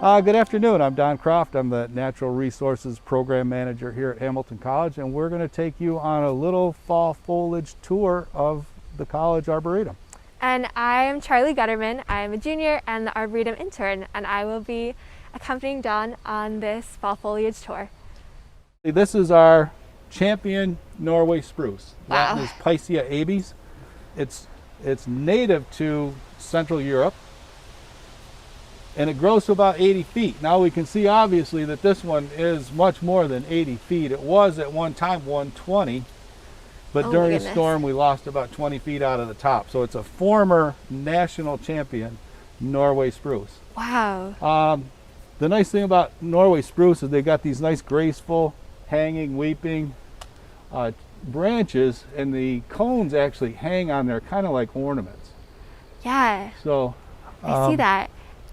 Good afternoon. I'm Don Croft. I'm the Natural Resources Program Manager here at Hamilton College, and we're going to take you on a little fall foliage tour of the college Arboretum. And I'm Charlotte Guterman. I'm a junior and the Arboretum intern, and I will be accompanying Don on this fall foliage tour. This is our champion Norway spruce. Wow. Latin is Picea abies. It's native to Central Europe, and it grows to about 80 feet. Now we can see obviously that this one is much more than 80 feet. It was at one time 120, but during a storm we lost about 20 feet out of the top. So it's a former national champion Norway spruce. Wow. The nice thing about Norway spruce is they got these nice graceful, hanging, weeping branches, and the cones actually hang on there kind of like ornaments. Yeah. So I see that.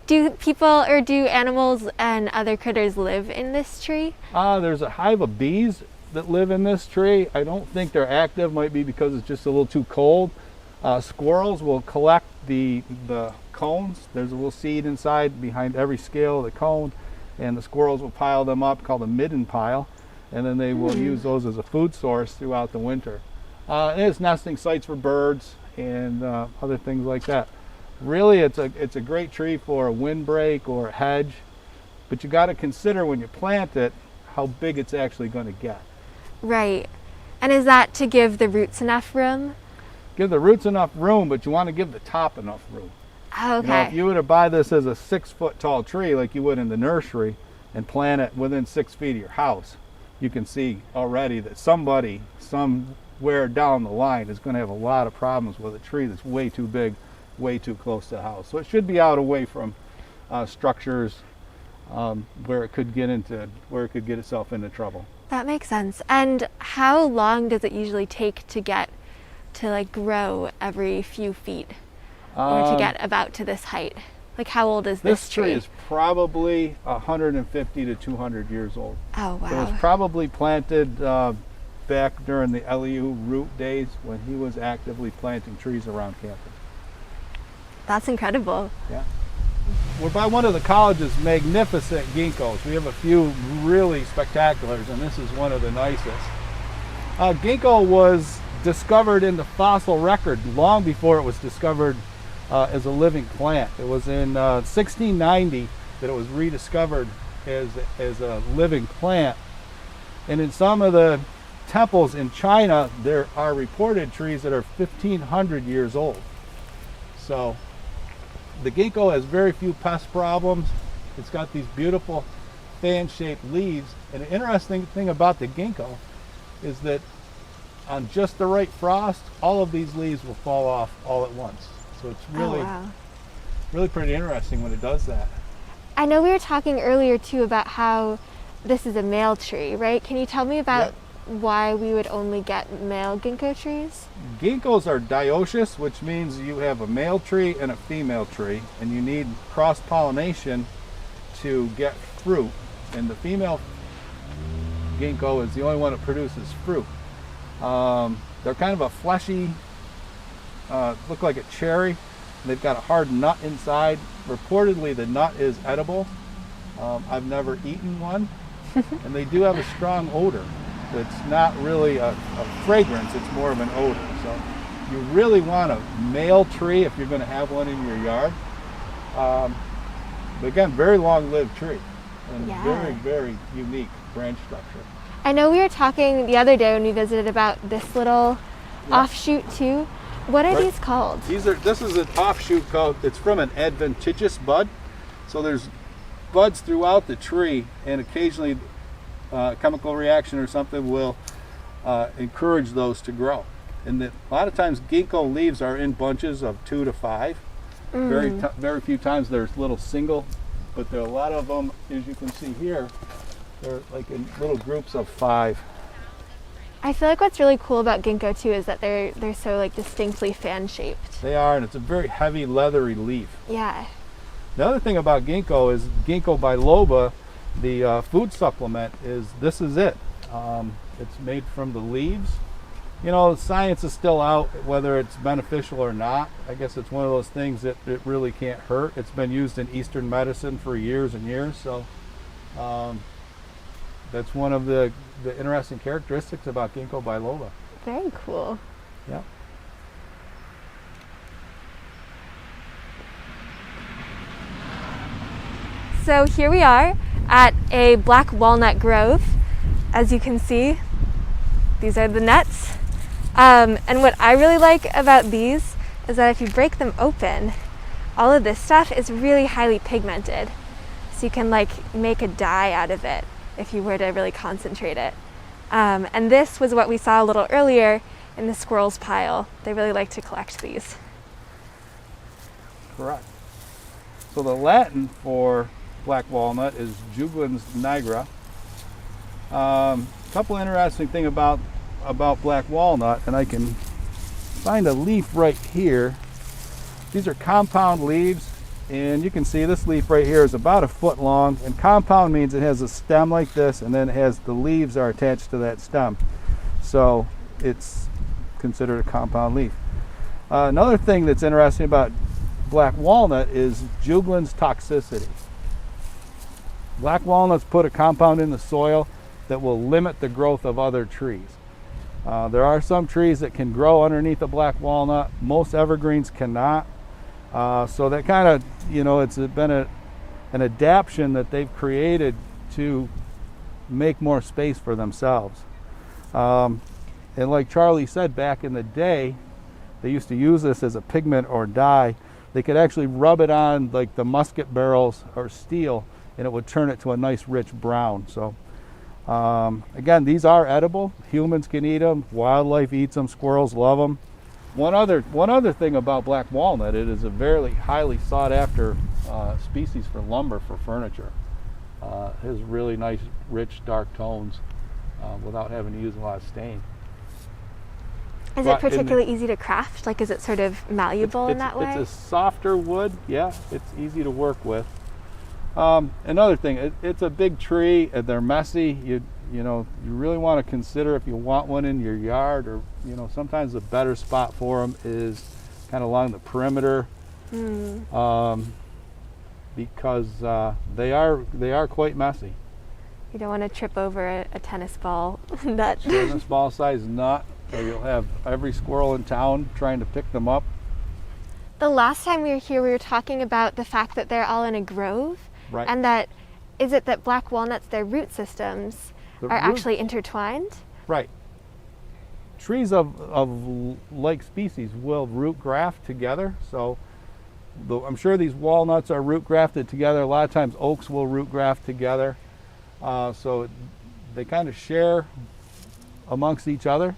Do people or do animals and other critters live in this tree? There's a hive of bees that live in this tree. I don't think they're active, might be because it's just a little too cold. Squirrels will collect the cones. There's a little seed inside behind every scale of the cone, and the squirrels will pile them up, called a midden pile, and then they will use those as a food source throughout the winter. And it's nesting sites for birds and other things like that. Really, it's a great tree for a windbreak or a hedge, but you got to consider when you plant it how big it's actually going to get. Right. And is that to give the roots enough room? Give the roots enough room, but you want to give the top enough room. Oh, okay. You know, if you were to buy this as a 6-foot tall tree like you would in the nursery and plant it within 6 feet of your house, you can see already that somebody somewhere down the line is going to have a lot of problems with a tree that's way too big, way too close to the house. So it should be out away from structures where it could get itself into trouble. That makes sense. And how long does it usually take to get to like grow every few feet or to get about to this height? Like how old is this tree? This tree is probably 150 to 200 years old. Oh, wow. It was probably planted back during the Elihu Root days when he was actively planting trees around campus. That's incredible. Yeah. We're by one of the college's magnificent ginkgos. We have a few really spectaculars, and this is one of the nicest. Ginkgo was discovered in the fossil record long before it was discovered as a living plant. It was in 1690 that it was rediscovered as a living plant. And in some of the temples in China, there are reported trees that are 1,500 years old. So the ginkgo has very few pest problems. It's got these beautiful fan-shaped leaves. And the interesting thing about the ginkgo is that on just the right frost, all of these leaves will fall off all at once. So it's really, really pretty interesting when it does that. I know we were talking earlier too about how this is a male tree, right? Can you tell me about why we would only get male ginkgo trees? Ginkgos are dioecious, which means you have a male tree and a female tree, and you need cross-pollination to get fruit. And the female ginkgo is the only one that produces fruit. They're kind of a fleshy, look like a cherry. They've got a hard nut inside. Reportedly, the nut is edible. I've never eaten one, and they do have a strong odor. It's not really a fragrance, it's more of an odor. So you really want a male tree if you're going to have one in your yard. But again, very long-lived tree and very, very unique branch structure. I know we were talking the other day when we visited about this little offshoot too. What are these called? This is an offshoot called, it's from an adventitious bud. So there's buds throughout the tree, and occasionally chemical reaction or something will encourage those to grow. And a lot of times ginkgo leaves are in bunches of 2 to 5. Very few times there's little single, but there are a lot of them, as you can see here, they're like in little groups of 5. I feel like what's really cool about ginkgo too is that they're so like distinctly fan-shaped. They are, and it's a very heavy leathery leaf. Yeah. The other thing about ginkgo is ginkgo biloba, the food supplement, this is it. It's made from the leaves, You know, science is still out whether it's beneficial or not. I guess it's one of those things that it really can't hurt. It's been used in Eastern medicine for years and years, so that's one of the interesting characteristics about Ginkgo biloba. Very cool. Yeah. So here we are at a black walnut grove. As you can see, these are the nuts. And what I really like about these is that if you break them open, all of this stuff is really highly pigmented. So you can like make a dye out of it if you were to really concentrate it. And this was what we saw a little earlier in the squirrels pile. They really like to collect these. Correct. So the Latin for black walnut is Juglans nigra. Couple interesting thing about black walnut, and I can find a leaf right here. These are compound leaves, and you can see this leaf right here is about 1 foot long, and compound means it has a stem like this, and then it has the leaves are attached to that stem, so it's considered a compound leaf. Another thing that's interesting about black walnut is Juglans toxicity. Black walnuts put a compound in the soil that will limit the growth of other trees. There are some trees that can grow underneath a black walnut. Most evergreens cannot. So that kind of, you know, it's been an adaptation that they've created to make more space for themselves. And like Charlie said, back in the day, they used to use this as a pigment or dye. They could actually rub it on like the musket barrels or steel, and it would turn it to a nice rich brown. So again, these are edible. Humans can eat them. Wildlife eats them. Squirrels love them. One other thing about black walnut, it is a very highly sought after species for lumber for furniture. It has really nice, rich, dark tones without having to use a lot of stain. Is it particularly easy to craft? Like, is it sort of malleable in that way? It's a softer wood. Yeah, it's easy to work with. Another thing, it's a big tree, and they're messy. You really want to consider if you want one in your yard, or sometimes the better spot for them is kind of along the perimeter, because they are quite messy. You don't want to trip over a tennis ball nut. Tennis ball size nut, or you'll have every squirrel in town trying to pick them up. The last time we were here, we were talking about the fact that they're all in a grove. Right. And is it that black walnuts, their root systems are actually intertwined? Right. Trees of like species will root graft together. So I'm sure these walnuts are root grafted together. A lot of times oaks will root graft together. So they kind of share amongst each other.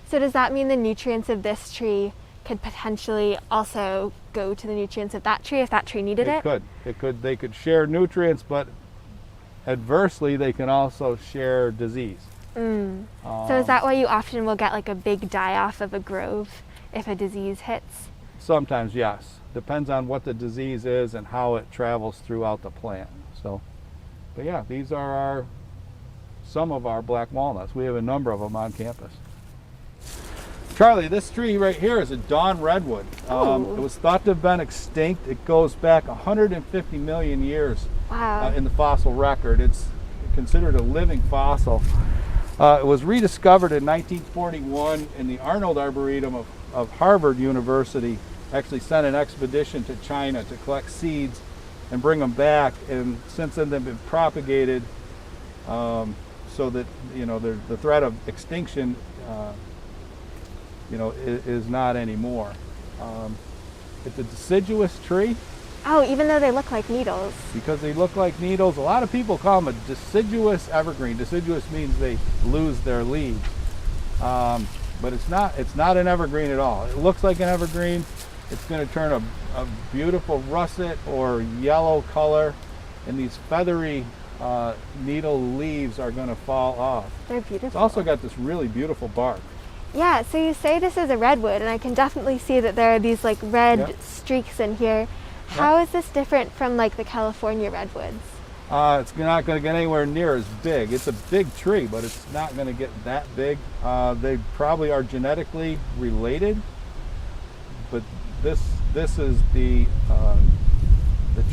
So does that mean the nutrients of this tree could potentially also go to the nutrients of that tree if that tree needed it? It could. They could share nutrients, but adversely they can also share disease. So is that why you often will get like a big die-off of a grove if a disease hits? Sometimes, yes. Depends on what the disease is and how it travels throughout the plant. So, but yeah, these are some of our black walnuts. We have a number of them on campus. Charlie, this tree right here is a dawn redwood. It was thought to have been extinct. It goes back 150 million years in the fossil record. It's considered a living fossil. It was rediscovered in 1941, and the Arnold Arboretum of Harvard University actually sent an expedition to China to collect seeds and bring them back. And since then they've been propagated so that the threat of extinction is not anymore. It's a deciduous tree. Oh, even though they look like needles. Because they look like needles. A lot of people call them a deciduous evergreen. Deciduous means they lose their leaves. But it's not an evergreen at all. It looks like an evergreen. It's going to turn a beautiful russet or yellow color, and these feathery needle leaves are going to fall off. They're beautiful. It's also got this really beautiful bark. Yeah, so you say this is a redwood, and I can definitely see that there are these like red streaks in here. How is this different from like the California redwoods? It's not going to get anywhere near as big. It's a big tree, but it's not going to get that big. They probably are genetically related, but this is the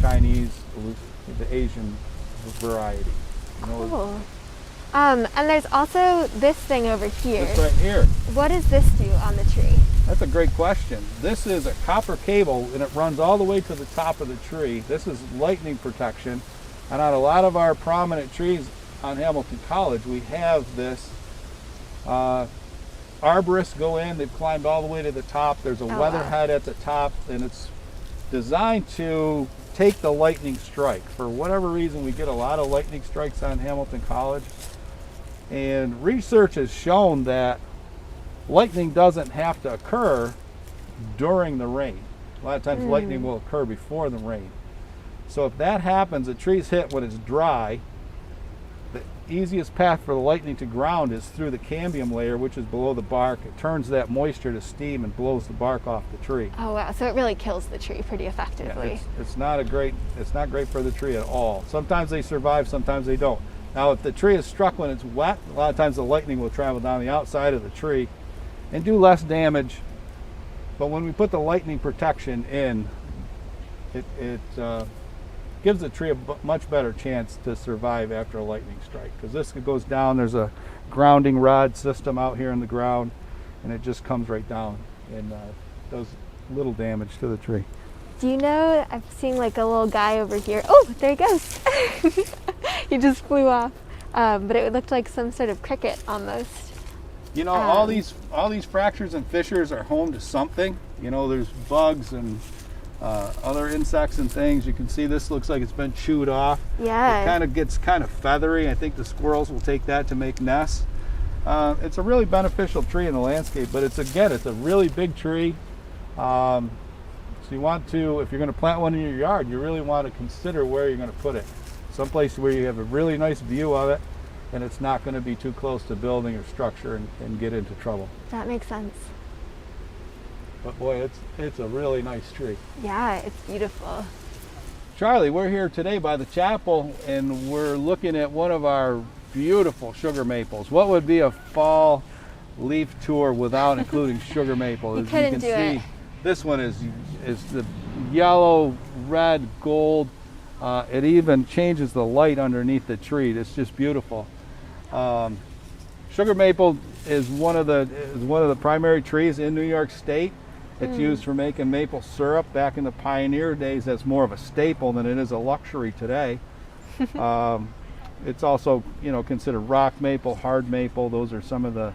Chinese, the Asian variety. You know, cool. And there's also this thing over here. this right here. What does this do on the tree? That's a great question. This is a copper cable, and it runs all the way to the top of the tree. This is lightning protection. And on a lot of our prominent trees on Hamilton College, we have this. Arborists go in, they've climbed all the way to the top. There's a weatherhead at the top, and it's designed to take the lightning strike. For whatever reason, we get a lot of lightning strikes on Hamilton College. And research has shown that lightning doesn't have to occur during the rain. A lot of times lightning will occur before the rain. So if that happens, the tree's hit when it's dry, the easiest path for the lightning to ground is through the cambium layer, which is below the bark. It turns that moisture to steam and blows the bark off the tree. Oh wow, so it really kills the tree pretty effectively. Yeah, it's not great for the tree at all. Sometimes they survive, sometimes they don't. Now if the tree is struck when it's wet, a lot of times the lightning will travel down the outside of the tree and do less damage. But when we put the lightning protection in, it gives the tree a much better chance to survive after a lightning strike. Because this goes down, there's a grounding rod system out here in the ground, and it just comes right down and does little damage to the tree. Do you know, I'm seeing like a little guy over here. Oh, there he goes. He just flew off. But it looked like some sort of cricket almost. You know, all these fractures and fissures are home to something. You know, there's bugs and other insects and things. You can see this looks like it's been chewed off. Yeah. It kind of gets kind of feathery. I think the squirrels will take that to make nests. It's a really beneficial tree in the landscape, but it's a really big tree. So you want to, if you're going to plant one in your yard, you really want to consider where you're going to put it. Someplace where you have a really nice view of it, and it's not going to be too close to building or structure and get into trouble. That makes sense. But boy, it's a really nice tree. Yeah, it's beautiful. Charlie, we're here today by the chapel, and we're looking at one of our beautiful sugar maples. What would be a fall leaf tour without including sugar maple? You couldn't do it. This one is the yellow, red, gold. It even changes the light underneath the tree. It's just beautiful. Sugar maple is one of the primary trees in New York State. It's used for making maple syrup. Back in the pioneer days, that's more of a staple than it is a luxury today. It's also, considered rock maple, hard maple. Those are some of the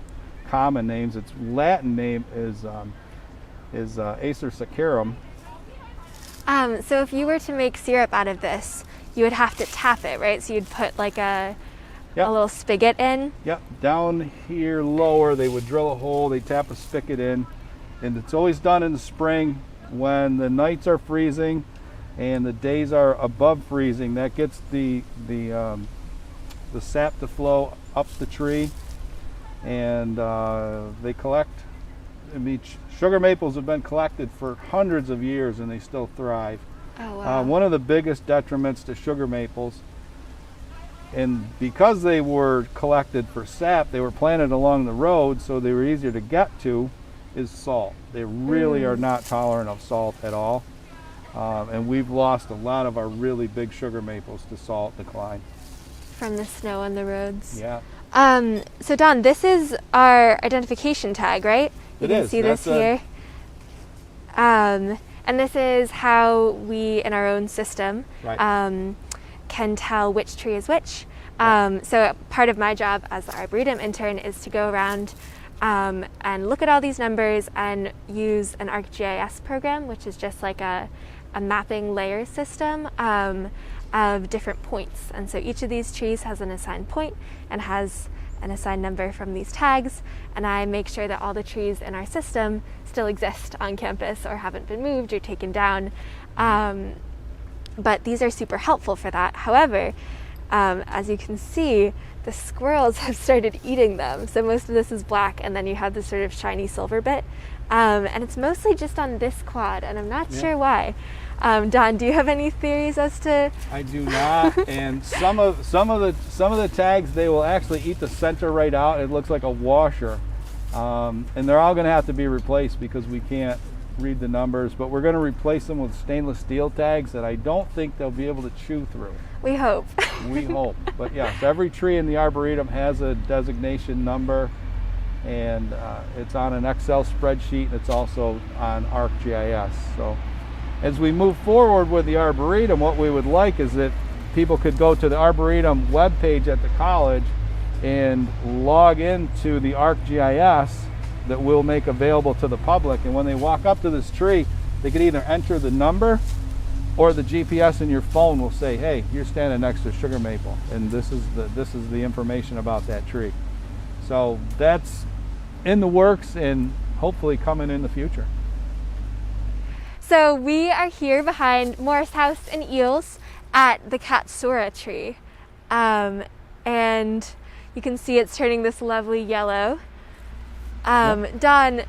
common names. Its Latin name is Acer saccharum. So if you were to make syrup out of this, you would have to tap it, right? So you'd put like a little spigot in? Yep, down here lower they would drill a hole, they tap a spigot in, and it's always done in the spring when the nights are freezing and the days are above freezing. That gets the sap to flow up the tree, and they collect. Sugar maples have been collected for hundreds of years and they still thrive. Oh, wow. One of the biggest detriments to sugar maples, and because they were collected for sap, they were planted along the road so they were easier to get to, is salt. They really are not tolerant of salt at all. And we've lost a lot of our really big sugar maples to salt decline. From the snow on the roads? Yeah. So Don, this is our identification tag, right? You can see this here. And this is how we, in our own system, can tell which tree is which. So part of my job as the Arboretum intern is to go around and look at all these numbers and use an ArcGIS program, which is just like a mapping layer system of different points. And so each of these trees has an assigned point and has an assigned number from these tags, and I make sure that all the trees in our system still exist on campus or haven't been moved or taken down. But these are super helpful for that. However, as you can see, the squirrels have started eating them. So most of this is black, and then you have this sort of shiny silver bit. And it's mostly just on this quad, and I'm not sure why. Don, do you have any theories as to? I do not. And some of the tags, they will actually eat the center right out. It looks like a washer, and they're all going to have to be replaced because we can't read the numbers. But we're going to replace them with stainless steel tags that I don't think they'll be able to chew through. We hope. We hope. But yes, every tree in the Arboretum has a designation number, and it's on an Excel spreadsheet, and it's also on ArcGIS. So as we move forward with the Arboretum, what we would like is that people could go to the Arboretum webpage at the college and log into the ArcGIS that we'll make available to the public. And when they walk up to this tree, they could either enter the number, or the GPS in your phone will say, hey, you're standing next to sugar maple, and this is the information about that tree. So that's in the works and hopefully coming in the future. So we are here behind Morris House in Eels at the katsura tree. And you can see it's turning this lovely yellow. Don,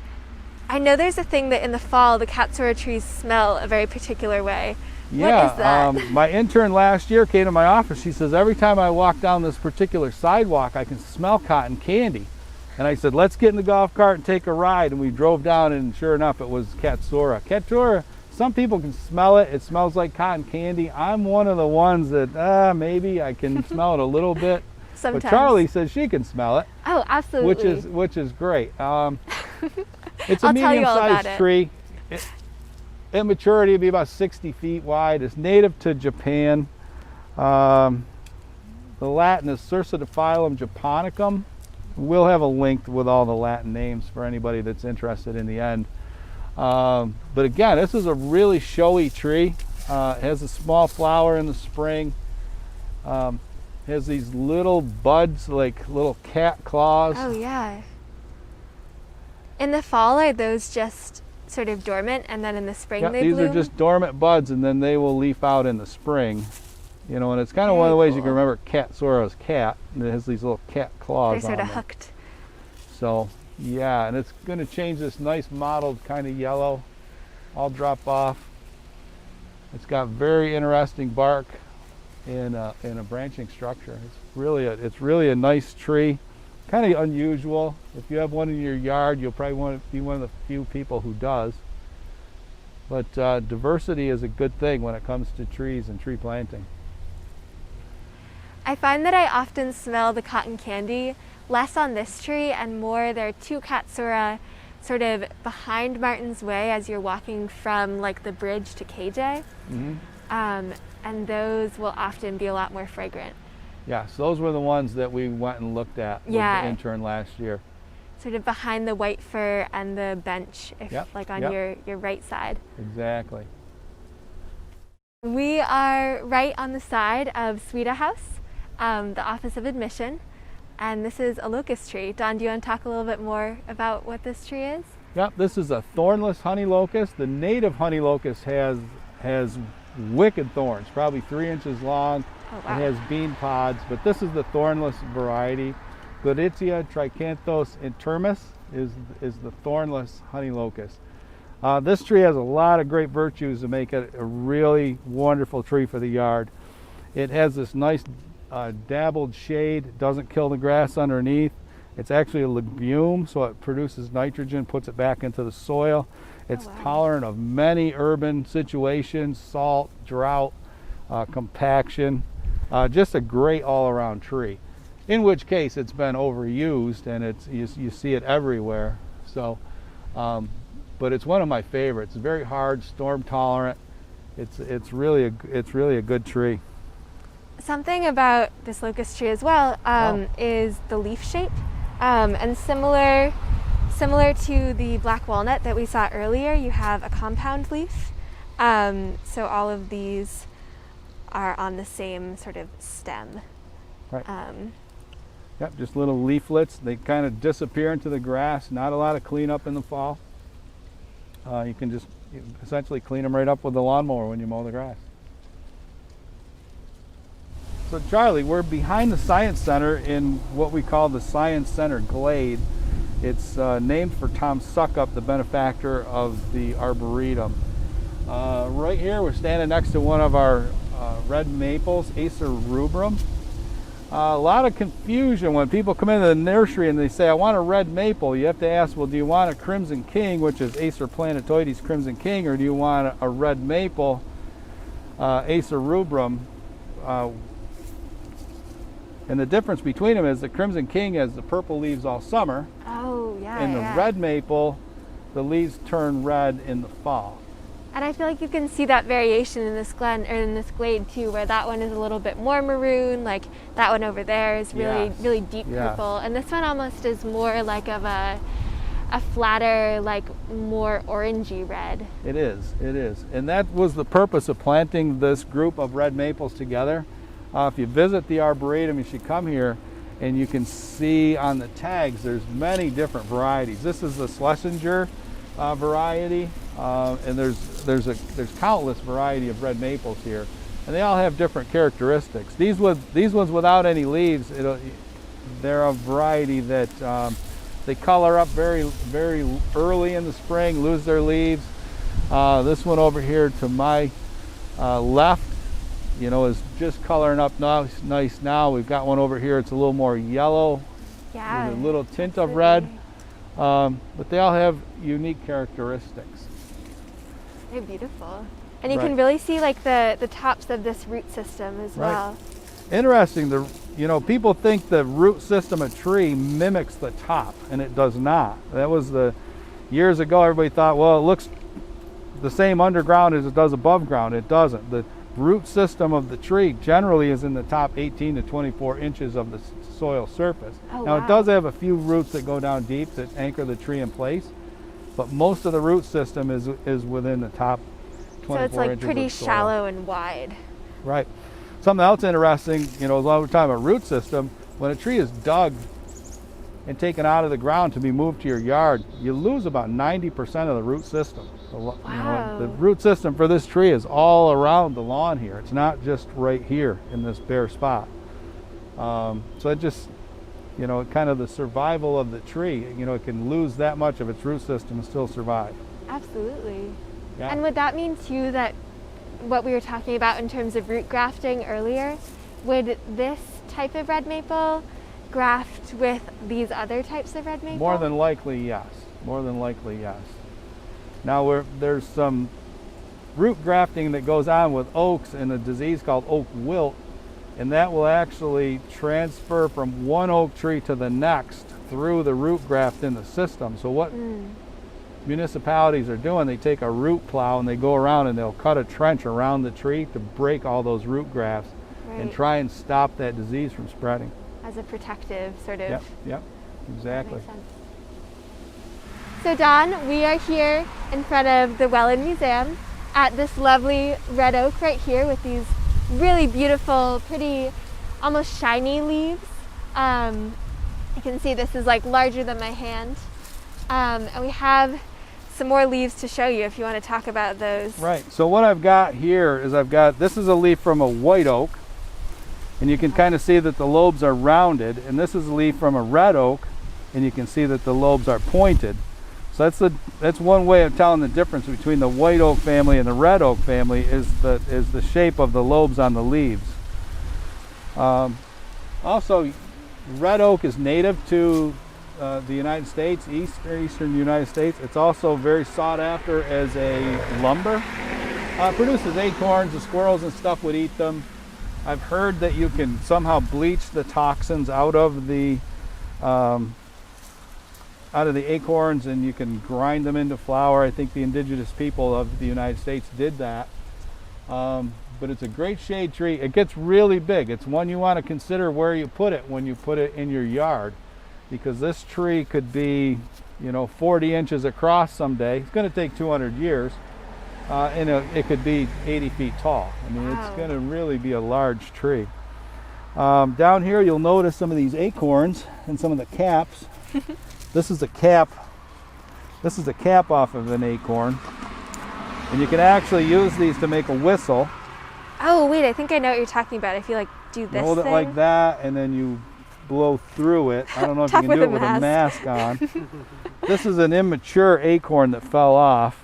I know there's a thing that in the fall the katsura trees smell a very particular way. Yeah, what is that? My intern last year came to my office. She says, every time I walk down this particular sidewalk, I can smell cotton candy. And I said, let's get in the golf cart and take a ride. And we drove down, and sure enough, it was katsura. Katsura, some people can smell it. It smells like cotton candy. I'm one of the ones that maybe I can smell it a little bit. Sometimes. But Charlie says she can smell it. Oh, absolutely. Which is great. It's a I'll tell you all about medium-sized it. tree. At maturity, it'll be about 60 feet wide. It's native to Japan. The Latin is Circidophyllum japonicum. We'll have a link with all the Latin names for anybody that's interested in the end. But again, this is a really showy tree. It has a small flower in the spring. Has these little buds, like little cat claws. Oh, yeah. In the fall, are those just sort of dormant, and then in the spring they these bloom? are just dormant buds, and then they will leaf out in the spring. You know, and it's kind of one of the ways you can remember katsura's cat. And it has these little cat claws They're on sort of them. hooked. So, yeah, and it's going to change this nice mottled kind of yellow, all drop off. It's got very interesting bark in a branching structure. It's really a nice tree. Kind of unusual. If you have one in your yard, you'll probably want to be one of the few people who does. But diversity is a good thing when it comes to trees and tree planting. I find that I often smell the cotton candy less on this tree and more. There are two katsura sort of behind Martin's Way as you're walking from like the bridge to KJ. Mm-hmm. And those will often be a lot more fragrant. Yeah, so those were the ones that we went and looked at with the intern last year. Sort of behind the white fir and the bench, like on your right side. Exactly. We are right on the side of Sweda House, the Office of Admission, and this is a locust tree. Don, do you want to talk a little bit more about what this tree is? Yep, this is a thornless honey locust. The native honey locust has wicked thorns, probably 3 inches long. Oh, wow. It has bean pods, but this is the thornless variety. Gladitia tricanthos intermis is the thornless honey locust. This tree has a lot of great virtues to make it a really wonderful tree for the yard. It has this nice dabbled shade, doesn't kill the grass underneath. It's actually a legume, so it produces nitrogen, puts it back into the soil. It's tolerant of many urban situations, salt, drought, compaction. Just a great all-around tree. In which case it's been overused, and you see it everywhere. So, but it's one of my favorites. It's very hard, storm tolerant. It's really a good tree. Something about this locust tree as well is the leaf shape, and similar to the black walnut that we saw earlier, you have a compound leaf. So all of these are on the same sort of stem. Right. Yep, just little leaflets. They kind of disappear into the grass. Not a lot of cleanup in the fall. You can just essentially clean them right up with the lawnmower when you mow the grass. So Charlie, we're behind the Science Center in what we call the Science Center Glade. It's named for Tom Suckup, the benefactor of the Arboretum. Right here we're standing next to one of our red maples, Acer rubrum. A lot of confusion when people come into the nursery and they say, I want a red maple. You have to ask, well, do you want a Crimson King, which is Acer planetoides Crimson King, or do you want a red maple, Acer rubrum? And the difference between them is the Crimson King has the purple leaves all summer. Oh, yeah. And the red maple, the leaves turn red in the fall. And I feel like you can see that variation in this glen or in this glade too, where that one is a little bit more maroon, like that one over there is really, really deep purple. And this one almost is more like of a flatter, like more orangey red. It is, it is. And that was the purpose of planting this group of red maples together. If you visit the Arboretum, you should come here and you can see on the tags there's many different varieties. This is the Schlesinger variety, and there's countless variety of red maples here, and they all have different characteristics. These ones without any leaves, they're a variety that they color up very early in the spring, lose their leaves. This one over here to my left, is just coloring up nice now. We've got one over here, it's a little more yellow, with a little tint of red. But they all have unique characteristics. They're beautiful. And you can really see like the tops of this root system as well. Interesting, people think the root system of a tree mimics the top, and it does not. That was years ago, everybody thought, well, it looks the same underground as it does above ground. It doesn't. The root system of the tree generally is in the top 18 to 24 inches of the soil surface. Now it does have a few roots that go down deep that anchor the tree in place, but most of the root system is within the top 24 inches. So it's like pretty of soil. Shallow and wide. Right. Something else interesting, as long as we're talking about root system, when a tree is dug and taken out of the ground to be moved to your yard, you lose about 90% of the root system. The root system for this tree is all around the lawn here. It's not just right here in this bare spot. So it just, kind of the survival of the tree, it can lose that much of its root system and still survive. Absolutely. Yeah. And would that mean too that what we were talking about in terms of root grafting earlier, would this type of red maple graft with these other types of red maple? More than likely, yes. More than likely, yes. Now there's some root grafting that goes on with oaks and a disease called oak wilt, and that will actually transfer from one oak tree to the next through the root graft in the system. So what municipalities are doing, they take a root plow and they go around and they'll cut a trench around the tree to break all those root grafts and try and stop that disease from spreading. As a protective sort of. Yep, exactly. That makes sense. So Don, we are here in front of the Welland Museum at this lovely red oak right here with these really beautiful, pretty, almost shiny leaves. You can see this is like larger than my hand. And we have some more leaves to show you if you want to talk about those. Right, so what I've got here is this is a leaf from a white oak, and you can kind of see that the lobes are rounded, and this is a leaf from a red oak, and you can see that the lobes are pointed. So that's one way of telling the difference between the white oak family and the red oak family is the shape of the lobes on the leaves. Also, red oak is native to the United States, eastern United States. It's also very sought after as a lumber. It produces acorns. The squirrels and stuff would eat them. I've heard that you can somehow bleach the toxins out of the acorns, and you can grind them into flour. I think the indigenous people of the United States did that. But it's a great shade tree. It gets really big. It's one you want to consider where you put it when you put it in your yard, because this tree could be 40 inches across someday. It's going to take 200 years, and it could be 80 feet tall. I mean, It's going to really be a large tree. Down here you'll notice some of these acorns and some of the caps. This is a cap off of an acorn, and you can actually use these to make a whistle. Oh wait, I think I know what you're talking about. If you do this, hold it like that, and then you blow through it. I don't know if you can do it with a mask on. This is an immature acorn that fell off.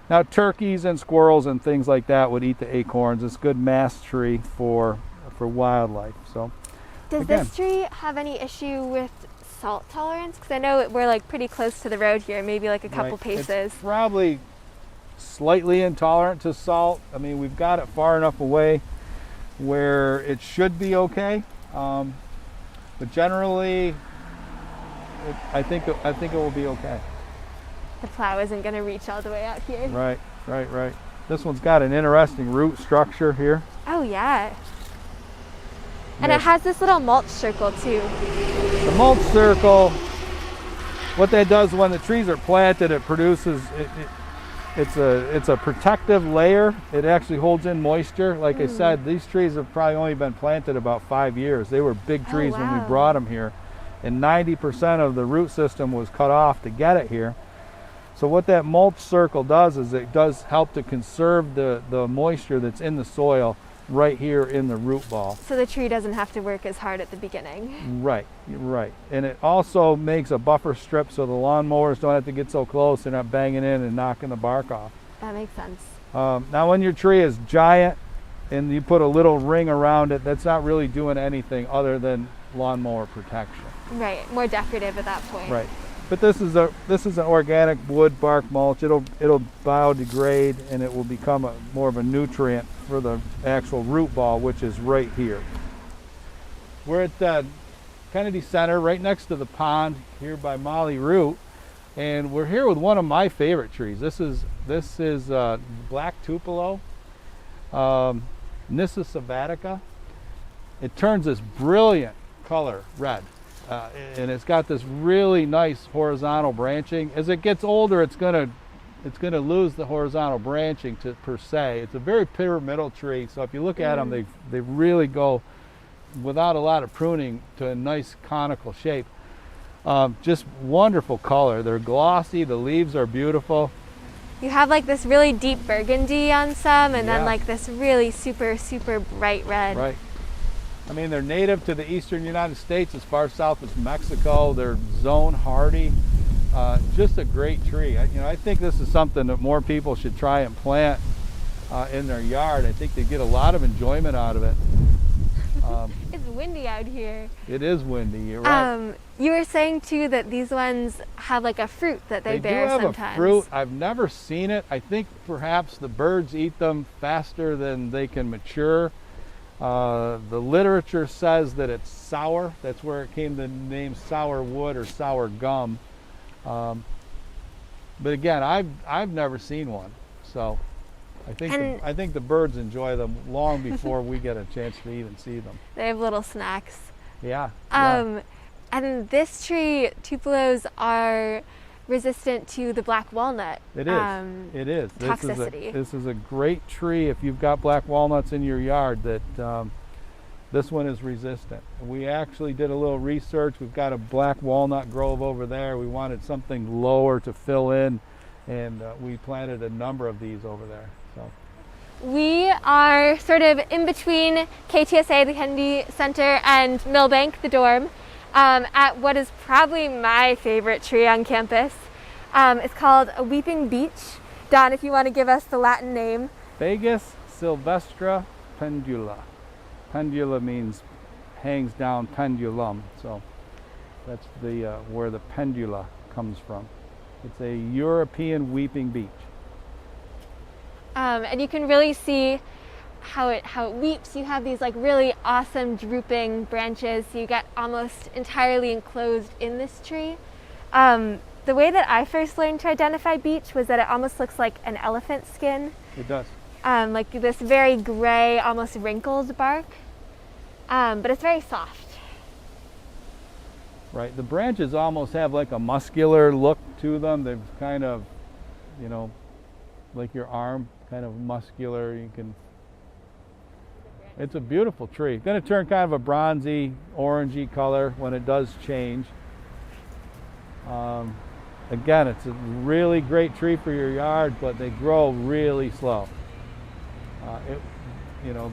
Now turkeys and squirrels and things like that would eat the acorns. It's a good mass tree for wildlife. So Does again, this tree have any issue with salt tolerance? Because I know we're like pretty close to the road here, maybe like a couple right, paces. it's probably slightly intolerant to salt. I mean, we've got it far enough away where it should be okay, but generally, I think it will be okay. The plow isn't going to reach all the way out here. Right. This one's got an interesting root structure here. Oh yeah. And it has this little mulch circle too. The mulch circle, what that does when the trees are planted, it produces, it's a protective layer. It actually holds in moisture. Like I said, these trees have probably only been planted about 5 years. They were big trees when we brought them here. And 90% of the root system was cut off to get it here. So what that mulch circle does is it does help to conserve the moisture that's in the soil right here in the root ball. So the tree doesn't have to work as hard at the beginning. Right. And it also makes a buffer strip so the lawnmowers don't have to get so close. They're not banging in and knocking the bark off. That makes sense. Now when your tree is giant and you put a little ring around it, that's not really doing anything other than lawnmower protection. Right, more decorative at that point. Right. But this is an organic wood bark mulch. It'll biodegrade and it will become more of a nutrient for the actual root ball, which is right here. We're at the Kennedy Center, right next to the pond here by Molly Root, and we're here with one of my favorite trees. This is black tupelo, Nyssa savatica. It turns this brilliant color red. And it's got this really nice horizontal branching. As it gets older, it's gonna lose the horizontal branching per se. It's a very pyramidal tree, so if you look at them, they really go without a lot of pruning to a nice conical shape. Just wonderful color. They're glossy. The leaves are beautiful. You have like this really deep burgundy on some, and then like this really super bright red. Right. I mean, they're native to the eastern United States as far south as Mexico. They're zone hardy. Just a great tree. I think this is something that more people should try and plant in their yard. I think they get a lot of enjoyment out of it. It's windy out here. It is windy, you're right. You were saying too that these ones have like a fruit that they bear do have sometimes. A fruit. I've never seen it. I think perhaps the birds eat them faster than they can mature. The literature says that it's sour. That's where it came the name sour wood or sour gum. But again, I've never seen one, so I think the birds enjoy them long before we get a chance to even see them. They have little snacks. Yeah. And this tree, tupelos are resistant to the black walnut. It is. Toxicity. This is a great tree if you've got black walnuts in your yard. This one is resistant. We actually did a little research. We've got a black walnut grove over there. We wanted something lower to fill in, and we planted a number of these over there. So we are sort of in between KTSA, the Kennedy Center, and Millbank, the dorm. At what is probably my favorite tree on campus. It's called a weeping beech. Don, if you want to give us the Latin name. Fagus sylvestra pendula. Pendula means hangs down, pendulum. So that's where the pendula comes from. It's a European weeping beech. And you can really see how it weeps. You have these like really awesome drooping branches. So you get almost entirely enclosed in this tree. The way that I first learned to identify beech was that it almost looks like an elephant skin. It does. Like this very gray, almost wrinkled bark. But it's very soft. Right. The branches almost have like a muscular look to them. They've kind of, like your arm, kind of muscular. It's a beautiful tree. It's going to turn kind of a bronzy, orangey color when it does change. Again, it's a really great tree for your yard, but they grow really slow.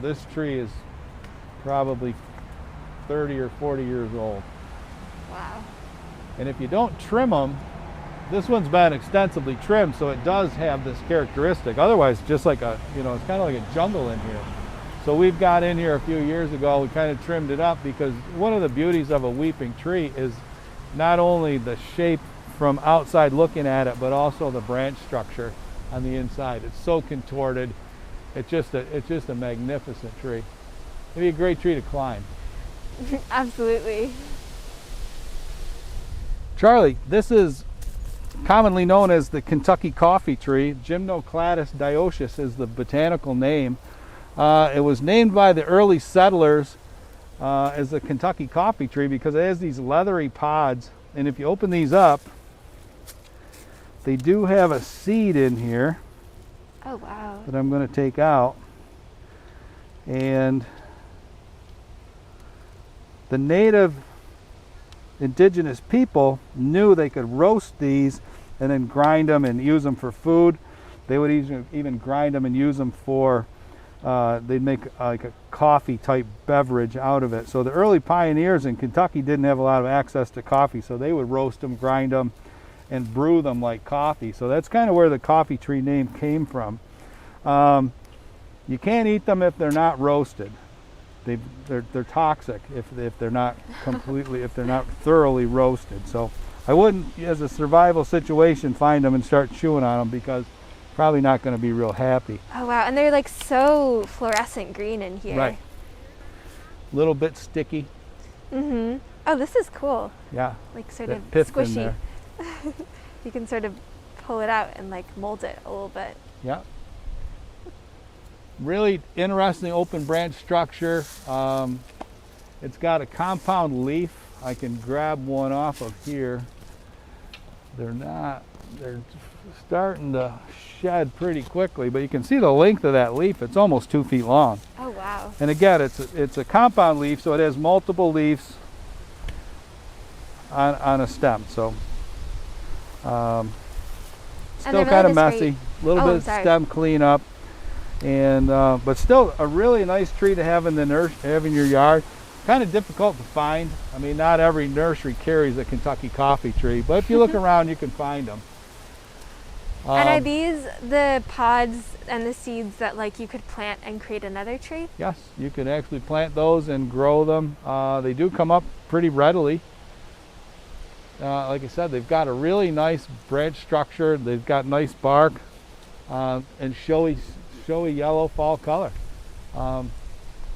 This tree is probably 30 or 40 years old. Wow. And if you don't trim them, this one's been extensively trimmed, so it does have this characteristic. Otherwise, just like a, you know, it's kind of like a jungle in here. So we've got in here a few years ago, we kind of trimmed it up because one of the beauties of a weeping tree is not only the shape from outside looking at it, but also the branch structure on the inside. It's so contorted. It's just a magnificent tree. It'd be a great tree to climb. Absolutely. Charlie, this is commonly known as the Kentucky coffee tree. Gymnocladus dioecious is the botanical name. It was named by the early settlers as the Kentucky coffee tree because it has these leathery pods, and if you open these up, they do have a seed in here. Oh wow. That I'm going to take out. And the native indigenous people knew they could roast these and then grind them and use them for food. They would even grind them and use them for, they'd make like a coffee type beverage out of it. So the early pioneers in Kentucky didn't have a lot of access to coffee, so they would roast them, grind them, and brew them like coffee. So that's kind of where the coffee tree name came from. You can't eat them if they're not roasted. They're toxic if they're not completely, if they're not thoroughly roasted. So I wouldn't, as a survival situation, find them and start chewing on them because probably not going to be real happy. Oh wow, and they're like so fluorescent green in here. Right. A little bit sticky. Mm-hmm. Oh, this is cool. Yeah. Like sort that of pith in squishy. there. You can sort of pull it out and like mold it a little bit. Yeah. Really interesting open branch structure. It's got a compound leaf. I can grab one off of here. They're starting to shed pretty quickly, but you can see the length of that leaf. It's almost 2 feet long. Oh wow. And again, it's a compound leaf, so it has multiple leaves on a stem. So still kind of messy. A little bit of stem cleanup. And but still a really nice tree to have in your yard. Kind of difficult to find. I mean, not every nursery carries a Kentucky coffee tree, but if you look around, you can find them. And are these the pods and the seeds that like you could plant and create another tree? Yes, you can actually plant those and grow them. They do come up pretty readily. Like I said, they've got a really nice branch structure. They've got nice bark and showy yellow fall color.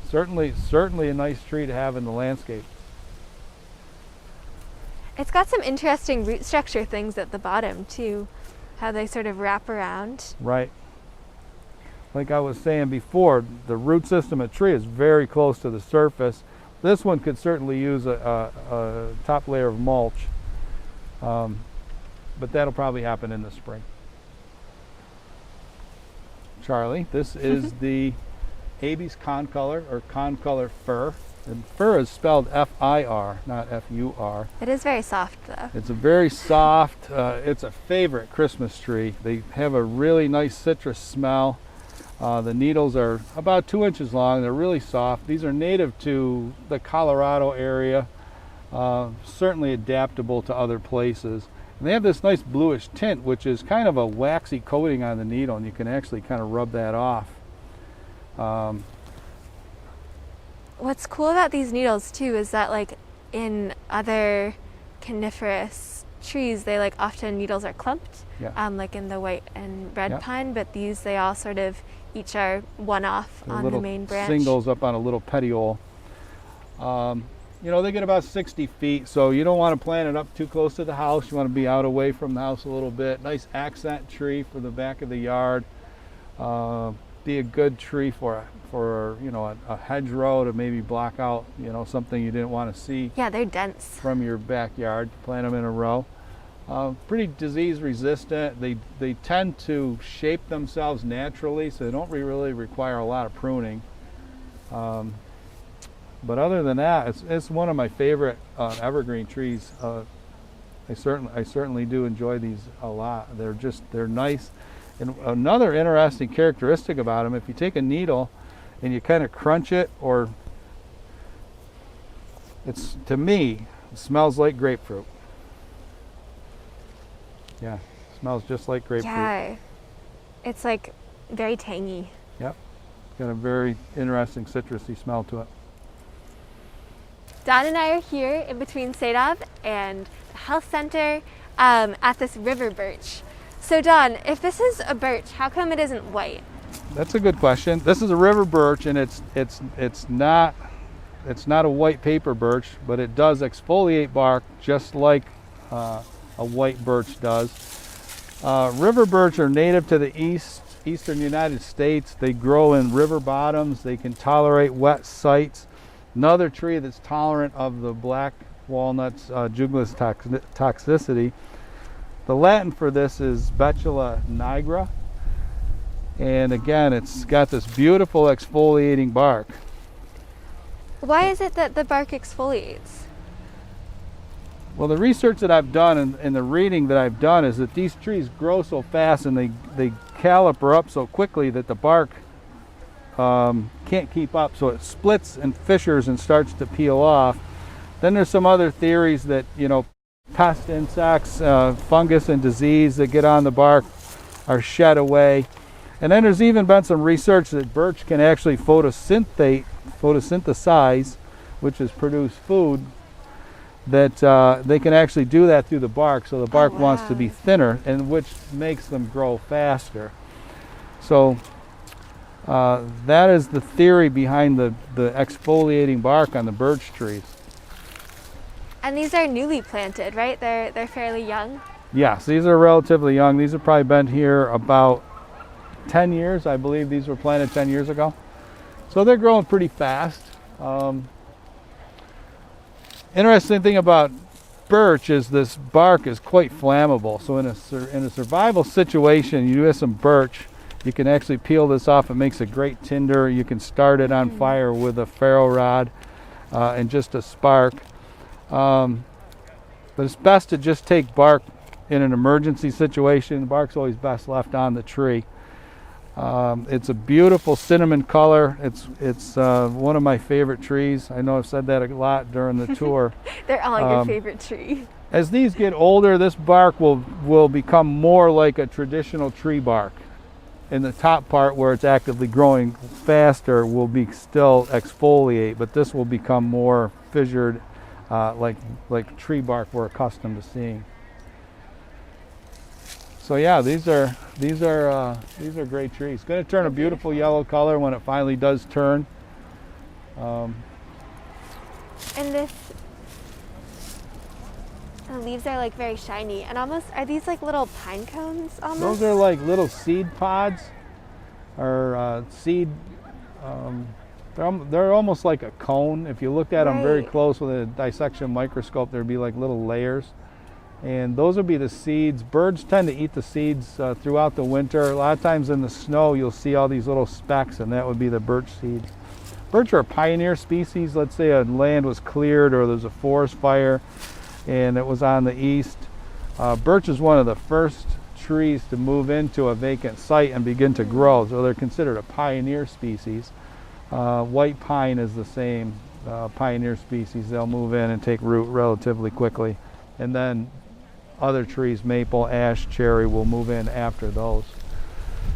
Certainly a nice tree to have in the landscape. It's got some interesting root structure things at the bottom too, how they sort of wrap around. Right. Like I was saying before, the root system of a tree is very close to the surface. This one could certainly use a top layer of mulch, but that'll probably happen in the spring. Charlie, this is the Abies Concolor, or Concolor fir. And fir is spelled F-I-R, not F-U-R. It is very soft though. It's a very soft, it's a favorite Christmas tree. They have a really nice citrus smell. The needles are about 2 inches long. They're really soft. These are native to the Colorado area, certainly adaptable to other places. And they have this nice bluish tint, which is kind of a waxy coating on the needle, and you can actually kind of rub that off. What's cool about these needles too is that like in other coniferous trees, they like often needles are clumped, like in the white and red pine, but these they all sort of each are one off on the main branch. Singles up on a little petiole. You know, they get about 60 feet, so you don't want to plant it up too close to the house. You want to be out away from the house a little bit. Nice accent tree for the back of the yard. Be a good tree for you know, a hedgerow to maybe block out, you know, something you didn't want to see. Yeah, they're dense. From your backyard. Plant them in a row. Pretty disease resistant. They tend to shape themselves naturally, so they don't really require a lot of pruning. But other than that, it's one of my favorite evergreen trees. I certainly do enjoy these a lot. They're nice. And another interesting characteristic about them, if you take a needle and you kind of crunch it, or to me, it smells like grapefruit. Yeah, smells just like grapefruit. Yeah, it's like very tangy. Yep, got a very interesting citrusy smell to it. Don and I are here in between Sadov and the health center at this river birch. So Don, if this is a birch, how come it isn't white? That's a good question. This is a river birch, and it's not a white paper birch, but it does exfoliate bark just like a white birch does. River birch are native to the eastern United States. They grow in river bottoms. They can tolerate wet sites. Another tree that's tolerant of the black walnut's juglus toxicity. The Latin for this is Betula nigra. And again, it's got this beautiful exfoliating bark. Why is it that the bark exfoliates? Well, the research that I've done and the reading that I've done is that these trees grow so fast and they caliper up so quickly that the bark can't keep up, so it splits and fissures and starts to peel off. Then there's some other theories that, you know, pest insects, fungus and disease that get on the bark are shed away. And then there's even been some research that birch can actually photosynthesize, which is produce food, that they can actually do that through the bark, so the bark wants to be thinner, and which makes them grow faster. So that is the theory behind the exfoliating bark on the birch trees. And these are newly planted, right? They're fairly young? Yes, these are relatively young. These have probably been here about 10 years. I believe these were planted 10 years ago. So they're growing pretty fast. Interesting thing about birch is this bark is quite flammable. So in a survival situation, you have some birch, you can actually peel this off. It makes a great tinder. You can start it on fire with a ferro rod and just a spark. But it's best to just take bark in an emergency situation. The bark's always best left on the tree. It's a beautiful cinnamon color. It's one of my favorite trees. I know I've said that a lot during the tour. They're all your favorite tree. As these get older, this bark will become more like a traditional tree bark. In the top part where it's actively growing faster will be still exfoliate, but this will become more fissured, like tree bark we're accustomed to seeing. So yeah, these are great trees. It's going to turn a beautiful yellow color when it finally does turn. And the leaves are like very shiny and almost, are these like little pine cones almost? Those are like little seed pods, or seed. They're almost like a cone. If you looked at them very close with a dissection microscope, there'd be like little layers. And those would be the seeds. Birds tend to eat the seeds throughout the winter. A lot of times in the snow, you'll see all these little specks, and that would be the birch seeds. Birch are a pioneer species. Let's say a land was cleared or there's a forest fire and it was on the east. Birch is one of the first trees to move into a vacant site and begin to grow, so they're considered a pioneer species. White pine is the same pioneer species. They'll move in and take root relatively quickly. And then other trees, maple, ash, cherry, will move in after those.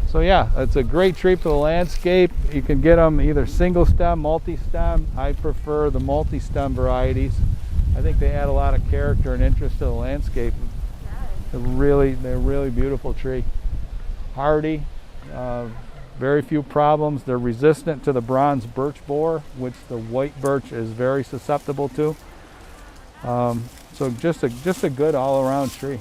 So yeah, it's a great tree for the landscape. You can get them either single stem, multi-stem. I prefer the multi-stem varieties. I think they add a lot of character and interest to the landscape. They're really beautiful tree. Hardy, very few problems. They're resistant to the bronze birch borer, which the white birch is very susceptible to. So just a good all-around tree.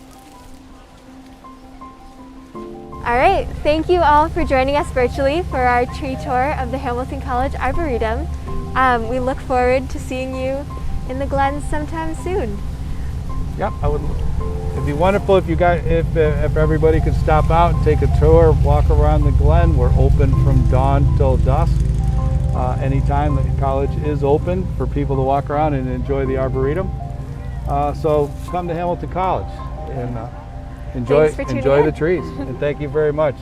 All right, thank you all for joining us virtually for our tree tour of the Hamilton College Arboretum. We look forward to seeing you in the Glens sometime soon. Yep, it'd be wonderful if everybody could stop out and take a tour, walk around the Glen. We're open from dawn till dusk. Anytime the college is open for people to walk around and enjoy the Arboretum. So come to Hamilton College and enjoy the trees. And thank you very much.